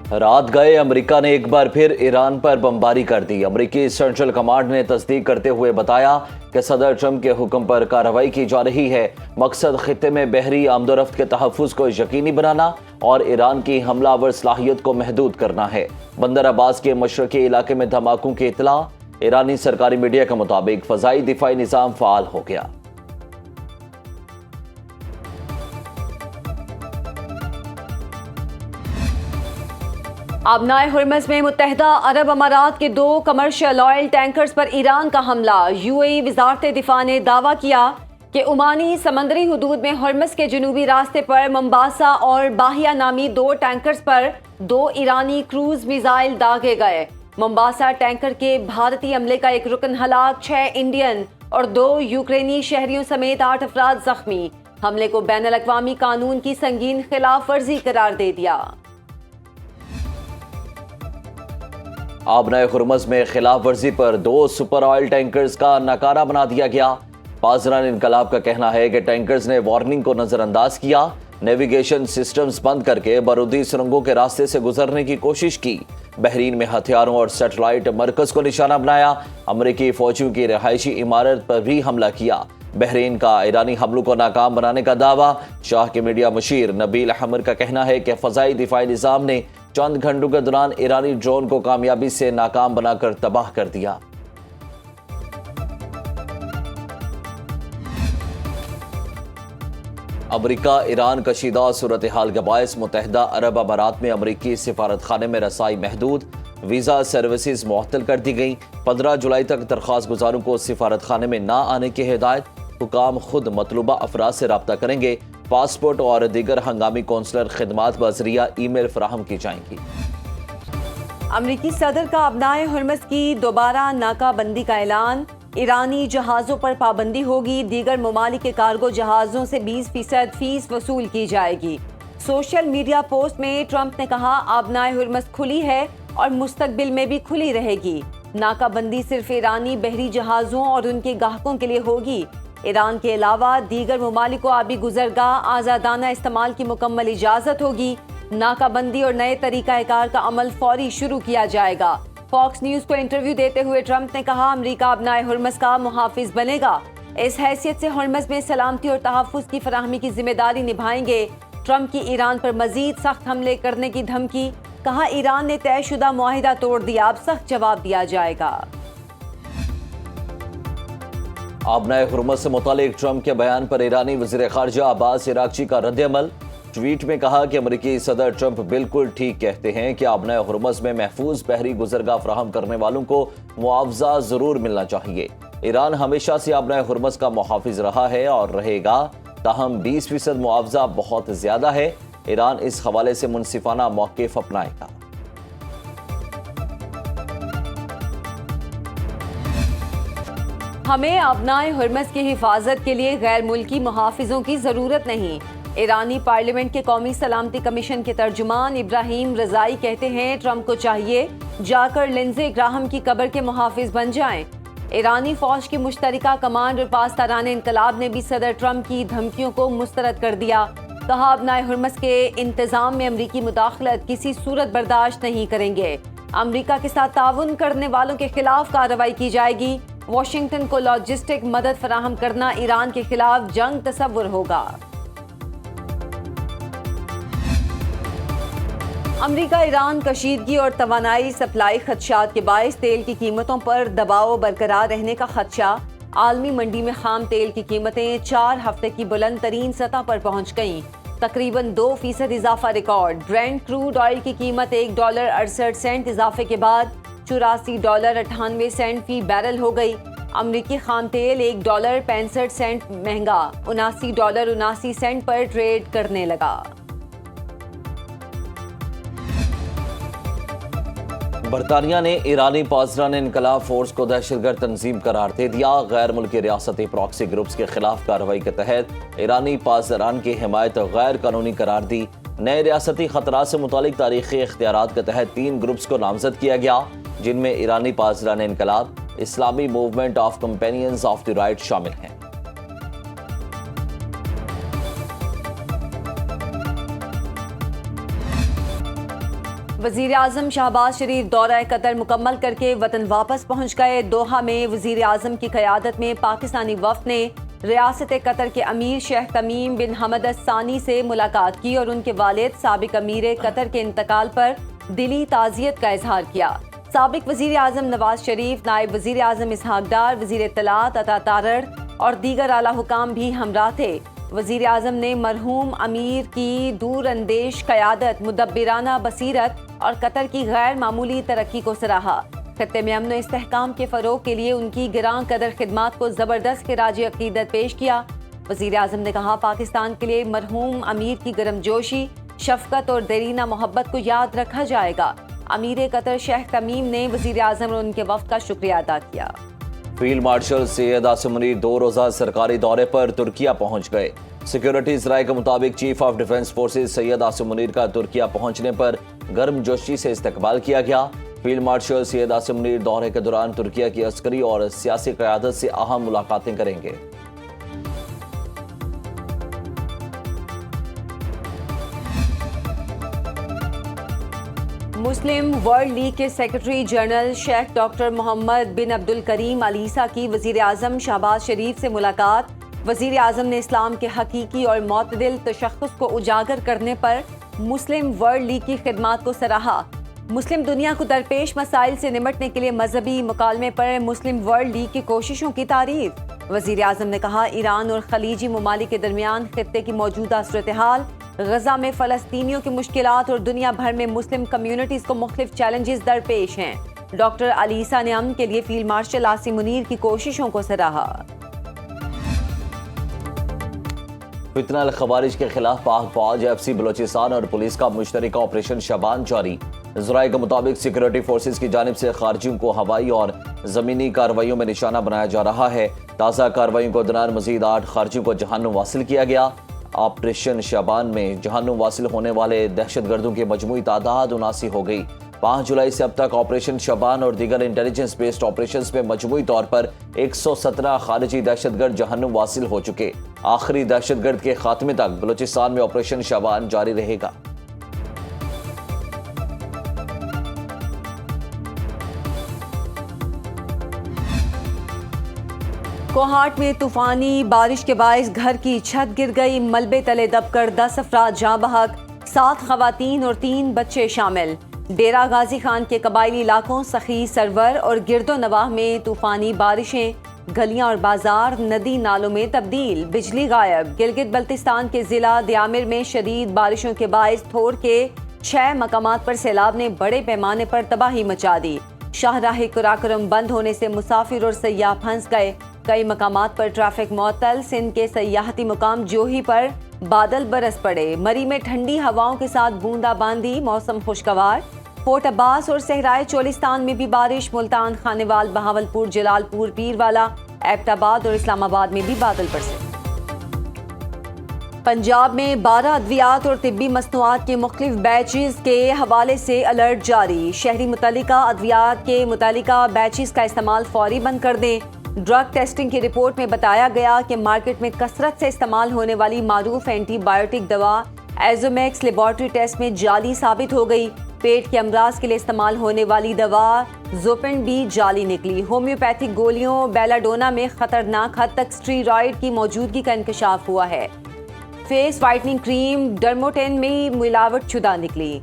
رات گئے امریکہ نے ایک بار پھر ایران پر بمباری کر دی۔ امریکی سینٹرل کمانڈ نے تصدیق کرتے ہوئے بتایا کہ صدر ٹرمپ کے حکم پر کارروائی کی جا رہی ہے۔ مقصد خطے میں بحری آمد و رفت کے تحفظ کو یقینی بنانا اور ایران کی حملہ آور صلاحیت کو محدود کرنا ہے۔ بندر عباس کے مشرقی علاقے میں دھماکوں کی اطلاع۔ ایرانی سرکاری میڈیا کے مطابق فضائی دفاعی نظام فعال ہو گیا۔ آبنائے ہرمز میں متحدہ عرب امارات کے 2 کمرشل آئل ٹینکرز پر ایران کا حملہ۔ UAE وزارت دفاع نے دعویٰ کیا کہ عمانی سمندری حدود میں ہرمز کے جنوبی راستے پر ممباسا اور باہیا نامی 2 ٹینکرز پر 2 ایرانی کروز میزائل داغے گئے۔ ممباسا ٹینکر کے بھارتی عملے کا ایک رکن ہلاک، 6 انڈین اور 2 یوکرینی شہریوں سمیت 8 افراد زخمی۔ حملے کو بین الاقوامی قانون کی سنگین خلاف ورزی قرار دے دیا۔ آبنائے ہرمز میں خلاف ورزی پر 2 سپر آئل ٹینکرز کا ناکارہ بنا دیا گیا۔ پاسداران انقلاب کا کہنا ہے کہ ٹینکرز نے وارننگ کو نظر انداز کیا، نیویگیشن سسٹمز بند کر کے بارودی سرنگوں کے راستے سے گزرنے کی کوشش کی۔ بحرین میں ہتھیاروں اور سیٹلائٹ مرکز کو نشانہ بنایا۔ امریکی فوجیوں کی رہائشی عمارت پر بھی حملہ کیا۔ بحرین کا ایرانی حملوں کو ناکام بنانے کا دعویٰ۔ شاہ کے میڈیا مشیر نبیل احمر کا کہنا ہے کہ فضائی دفاعی نظام نے چند گھنٹوں کے دوران ایرانی ڈرون کو کامیابی سے ناکام بنا کر تباہ کر دیا۔ امریکہ ایران کشیدہ صورتحال کے باعث متحدہ عرب امارات میں امریکی سفارت خانے میں رسائی محدود، ویزا سروسز معطل کر دی گئیں۔ 15 جولائی تک درخواست گزاروں کو سفارت خانے میں نہ آنے کی ہدایت۔ حکام خود مطلوبہ افراد سے رابطہ کریں گے۔ پاسپورٹ اور دیگر ہنگامی کونسلر خدمات بذریعہ ای میل فراہم کی جائیں گی۔ امریکی صدر کا آبنائے ہرمز کی دوبارہ ناکہ بندی کا اعلان۔ ایرانی جہازوں پر پابندی ہوگی، دیگر ممالک کے کارگو جہازوں سے 20% فیس وصول کی جائے گی۔ سوشل میڈیا پوسٹ میں ٹرمپ نے کہا آبنائے ہرمز کھلی ہے اور مستقبل میں بھی کھلی رہے گی۔ ناکہ بندی صرف ایرانی بحری جہازوں اور ان کے گاہکوں کے لیے ہوگی۔ ایران کے علاوہ دیگر ممالک کو آبی گزرگاہ آزادانہ استعمال کی مکمل اجازت ہوگی۔ ناکہ بندی اور نئے طریقہ کار کا عمل فوری شروع کیا جائے گا۔ فاکس نیوز کو انٹرویو دیتے ہوئے ٹرمپ نے کہا امریکہ آبنائے ہرمز کا محافظ بنے گا۔ اس حیثیت سے ہرمز میں سلامتی اور تحفظ کی فراہمی کی ذمہ داری نبھائیں گے۔ ٹرمپ کی ایران پر مزید سخت حملے کرنے کی دھمکی، کہا ایران نے طے شدہ معاہدہ توڑ دیا، اب سخت جواب دیا جائے گا۔ آبنائے ہرمز سے متعلق ٹرمپ کے بیان پر ایرانی وزیر خارجہ عباس عراقچی کا رد عمل۔ ٹویٹ میں کہا کہ امریکی صدر ٹرمپ بالکل ٹھیک کہتے ہیں کہ آبنائے ہرمز میں محفوظ بحری گزرگاہ فراہم کرنے والوں کو معاوضہ ضرور ملنا چاہیے۔ ایران ہمیشہ سے آبنائے ہرمز کا محافظ رہا ہے اور رہے گا، تاہم 20% معاوضہ بہت زیادہ ہے۔ ایران اس حوالے سے منصفانہ موقف اپنائے گا۔ ہمیں آبنائے ہرمز کی حفاظت کے لیے غیر ملکی محافظوں کی ضرورت نہیں۔ ایرانی پارلیمنٹ کے قومی سلامتی کمیشن کے ترجمان ابراہیم رضائی کہتے ہیں ٹرمپ کو چاہیے جا کر لنزے گراہم کی قبر کے محافظ بن جائیں۔ ایرانی فوج کی مشترکہ کمانڈ اور پاسداران انقلاب نے بھی صدر ٹرمپ کی دھمکیوں کو مسترد کر دیا۔ کہا آبنائے ہرمز کے انتظام میں امریکی مداخلت کسی صورت برداشت نہیں کریں گے۔ امریکہ کے ساتھ تعاون کرنے والوں کے خلاف کارروائی کی جائے گی۔ واشنگٹن کو لاجسٹک مدد فراہم کرنا ایران کے خلاف جنگ تصور ہوگا۔ امریکہ ایران کشیدگی اور توانائی سپلائی خدشات کے باعث تیل کی قیمتوں پر دباؤ برقرار رہنے کا خدشہ۔ عالمی منڈی میں خام تیل کی قیمتیں 4 ہفتے کی بلند ترین سطح پر پہنچ گئیں، تقریباً 2% اضافہ ریکارڈ۔ برینٹ کروڈ آئل کی قیمت $1.68 اضافے کے بعد $84.98 فی بیرل ہو گئی۔ امریکی خام تیل $1.65 مہنگا $79.79 پر ٹریڈ کرنے لگا۔ برطانیہ نے ایرانی پاسداران انقلاب فورس کو دہشت گرد تنظیم قرار دے دیا۔ غیر ملکی ریاستی پراکسی گروپس کے خلاف کارروائی کے تحت ایرانی پاسداران کی حمایت غیر قانونی قرار دی۔ نئے ریاستی خطرات سے متعلق تاریخی اختیارات کے تحت 3 گروپس کو نامزد کیا گیا، جن میں ایرانی پاسداران انقلاب، اسلامی movement of companions of the right شامل ہیں۔ وزیر اعظم شہباز شریف دورہ قطر مکمل کر کے وطن واپس پہنچ گئے۔ دوحہ میں وزیر اعظم کی قیادت میں پاکستانی وفد نے ریاست قطر کے امیر شیخ تمیم بن حمد الثانی سے ملاقات کی اور ان کے والد سابق امیر قطر کے انتقال پر دلی تعزیت کا اظہار کیا۔ سابق وزیر اعظم نواز شریف، نائب وزیر اعظم اسحاق ڈار، وزیر اطلاعات عطا تارڑ اور دیگر اعلیٰ حکام بھی ہمراہ تھے۔ وزیر اعظم نے مرحوم امیر کی دور اندیش قیادت، مدبرانہ بصیرت اور قطر کی غیر معمولی ترقی کو سراہا۔ خطے میں امن و استحکام کے فروغ کے لیے ان کی گراں قدر خدمات کو زبردست خراج عقیدت پیش کیا۔ وزیر اعظم نے کہا، پاکستان کے لیے مرحوم امیر کی گرم جوشی، شفقت اور دیرینہ محبت کو یاد رکھا جائے گا۔ امیر قطر شیخ تمیم نے وزیر اعظم اور ان کے وفد کا شکریہ ادا کیا۔ فیلڈ مارشل سید عاصم منیر 2 روزہ سرکاری دورے پر ترکیہ پہنچ گئے۔ سیکیورٹی ذرائع کے مطابق chief of defence forces Syed Asim Munir کا ترکیہ پہنچنے پر گرم جوشی سے استقبال کیا گیا۔ فیلڈ مارشل سید عاصم منیر دورے کے دوران ترکیہ کی عسکری اور سیاسی قیادت سے اہم ملاقاتیں کریں گے۔ مسلم ورلڈ لیگ کے سیکرٹری جنرل شیخ ڈاکٹر محمد بن عبد الکریم علیسہ کی وزیر اعظم شہباز شریف سے ملاقات۔ وزیر اعظم نے اسلام کے حقیقی اور معتدل تشخص کو اجاگر کرنے پر مسلم ورلڈ لیگ کی خدمات کو سراہا۔ مسلم دنیا کو درپیش مسائل سے نمٹنے کے لیے مذہبی مکالمے پر مسلم ورلڈ لیگ کی کوششوں کی تعریف۔ وزیر اعظم نے کہا، ایران اور خلیجی ممالک کے درمیان خطے کی موجودہ صورتحال، غزہ میں فلسطینیوں کی مشکلات اور دنیا بھر میں مسلم کمیونٹیز کو مختلف چیلنجز درپیش ہیں۔ ڈاکٹر علیسہ نے امن کے لیے فیلڈ مارشل عاصم منیر کی کوششوں کو سراہا۔ فتنہ الخوارج کے خلاف پاک فوج، FC بلوچستان اور پولیس کا مشترکہ آپریشن شبان جاری۔ ذرائع کے مطابق سیکیورٹی فورسز کی جانب سے خارجیوں کو ہوائی اور زمینی کارروائیوں میں نشانہ بنایا جا رہا ہے۔ تازہ کارروائیوں کے دوران مزید 8 خارجیوں کو جہنم واصل کیا گیا۔ آپریشن شبان میں جہنم واصل ہونے والے دہشت گردوں کی مجموعی تعداد 79 ہو گئی۔ 5 جولائی سے اب تک آپریشن شبان اور دیگر انٹیلیجنس بیسڈ آپریشنز میں مجموعی طور پر 117 خارجی دہشت گرد جہنم واصل ہو چکے۔ آخری دہشت گرد کے خاتمے تک بلوچستان میں آپریشن شبان جاری رہے گا۔ کوہاٹ میں طوفانی بارش کے باعث گھر کی چھت گر گئی، ملبے تلے دب کر 10 افراد جاں بحق، 7 خواتین اور 3 بچے شامل۔ ڈیرہ غازی خان کے قبائلی علاقوں سخی، سرور اور گرد و نواح میں طوفانی بارشیں، گلیاں اور بازار ندی نالوں میں تبدیل، بجلی غائب۔ گلگت بلتستان کے ضلع دیامر میں شدید بارشوں کے باعث تھور کے 6 مقامات پر سیلاب نے بڑے پیمانے پر تباہی مچا دی۔ شاہراہ قراقرم بند ہونے سے مسافر اور سیاح پھنس گئے، کئی مقامات پر ٹریفک معطل۔ سندھ کے سیاحتی مقام جوہی پر بادل برس پڑے، مری میں ٹھنڈی ہواؤں کے ساتھ بوندا باندی، موسم خوشگوار۔ فورٹ عباس اور صحرائے چولستان میں بھی بارش، ملتان، خانیوال، بہاولپور، جلال پور، پیروالا، ایبٹ آباد اور اسلام آباد میں بھی بادل برسے۔ پنجاب میں 12 ادویات اور طبی مصنوعات کے مختلف بیچز کے حوالے سے الرٹ جاری۔ شہری متعلقہ ادویات کے متعلقہ بیچز کا استعمال فوری بند کر دیں۔ ڈرگ ٹیسٹنگ کی رپورٹ میں بتایا گیا کہ مارکیٹ میں کثرت سے استعمال ہونے والی معروف اینٹی بائیوٹک دوا ایزومیکس لیبارٹری ٹیسٹ میں جعلی ثابت ہو گئی۔ پیٹ کے امراض کے لیے استعمال ہونے والی دوا زوپن بھی جعلی نکلی۔ ہومیوپیتھک گولیوں بیلاڈونا میں خطرناک حد تک اسٹیرائڈ کی موجودگی کا انکشاف ہوا ہے۔ فیس وائٹننگ کریم ڈرموٹین میں ملاوٹ شدہ نکلی۔